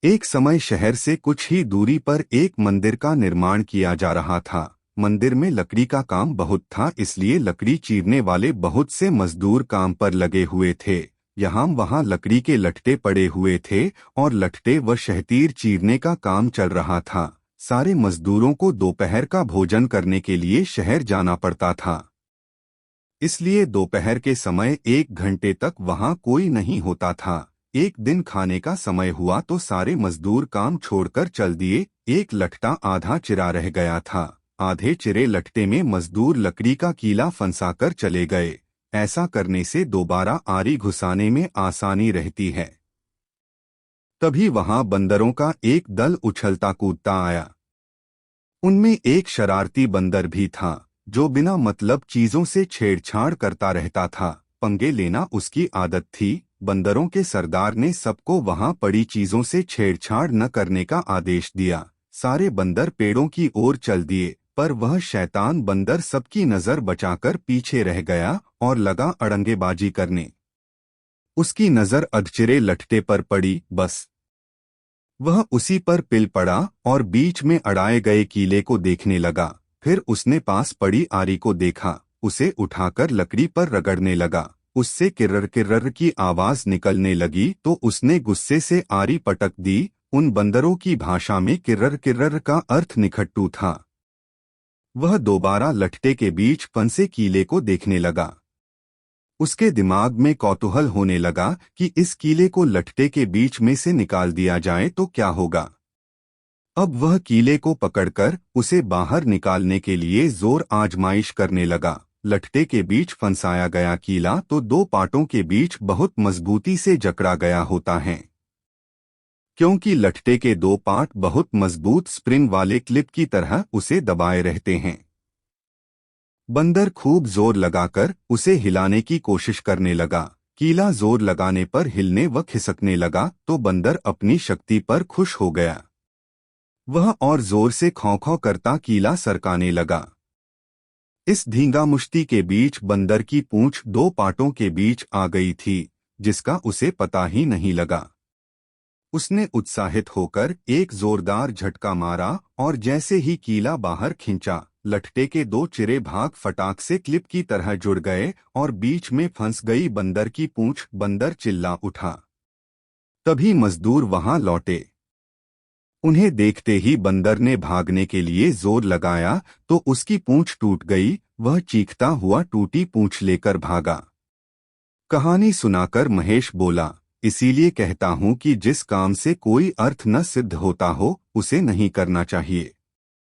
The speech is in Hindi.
एक समय शहर से कुछ ही दूरी पर एक मंदिर का निर्माण किया जा रहा था। मंदिर में लकड़ी का काम बहुत था, इसलिए लकड़ी चीरने वाले बहुत से मजदूर काम पर लगे हुए थे। यहाँ वहाँ लकड़ी के लट्टे पड़े हुए थे और लट्टे व शहतीर चीरने का काम चल रहा था। सारे मजदूरों को दोपहर का भोजन करने के लिए शहर जाना पड़ता था, इसलिए दोपहर के समय 1 घंटे तक वहाँ कोई नहीं होता था। एक दिन खाने का समय हुआ तो सारे मजदूर काम छोड़कर चल दिए। एक लट्टा आधा चिरा रह गया था। आधे चिरे लट्टे में मजदूर लकड़ी का कीला फंसाकर चले गए। ऐसा करने से दोबारा आरी घुसाने में आसानी रहती है। तभी वहां बंदरों का एक दल उछलता कूदता आया। उनमें एक शरारती बंदर भी था जो बिना मतलब चीजों से छेड़छाड़ करता रहता था। पंगे लेना उसकी आदत थी। बंदरों के सरदार ने सबको वहां पड़ी चीजों से छेड़छाड़ न करने का आदेश दिया। सारे बंदर पेड़ों की ओर चल दिए, पर वह शैतान बंदर सबकी नजर बचाकर पीछे रह गया और लगा अड़ंगेबाजी करने। उसकी नजर अधचिरे लट्टे पर पड़ी। बस वह उसी पर पिल पड़ा और बीच में अड़ाए गए कीले को देखने लगा। फिर उसने पास पड़ी आरी को देखा, उसे उठाकर लकड़ी पर रगड़ने लगा। उससे किर्रर किर्रर की आवाज निकलने लगी तो उसने गुस्से से आरी पटक दी। उन बंदरों की भाषा में किर्रर किर्रर का अर्थ निखट्टू था। वह दोबारा लट्टे के बीच फंसे कीले को देखने लगा। उसके दिमाग में कौतूहल होने लगा कि इस कीले को लट्टे के बीच में से निकाल दिया जाए तो क्या होगा। अब वह कीले को पकड़कर उसे बाहर निकालने के लिए जोर आजमाइश करने लगा। लट्टे के बीच फंसाया गया कीला तो दो पाटों के बीच बहुत मजबूती से जकड़ा गया होता है, क्योंकि लट्टे के दो पाट बहुत मजबूत स्प्रिंग वाले क्लिप की तरह उसे दबाए रहते हैं। बंदर खूब जोर लगाकर उसे हिलाने की कोशिश करने लगा। कीला जोर लगाने पर हिलने व खिसकने लगा तो बंदर अपनी शक्ति पर खुश हो गया। वह और जोर से खौं-खौं करता कीला सरकाने लगा। इस धींगामुश्ती के बीच बंदर की पूंछ दो पाटों के बीच आ गई थी, जिसका उसे पता ही नहीं लगा। उसने उत्साहित होकर एक जोरदार झटका मारा और जैसे ही कीला बाहर खींचा, लट्टे के दो चिरे भाग फटाक से क्लिप की तरह जुड़ गए और बीच में फंस गई बंदर की पूंछ। बंदर चिल्ला उठा। तभी मजदूर वहां लौटे। उन्हें देखते ही बंदर ने भागने के लिए जोर लगाया तो उसकी पूंछ टूट गई। वह चीखता हुआ टूटी पूंछ लेकर भागा। कहानी सुनाकर महेश बोला, इसीलिए कहता हूं कि जिस काम से कोई अर्थ न सिद्ध होता हो उसे नहीं करना चाहिए।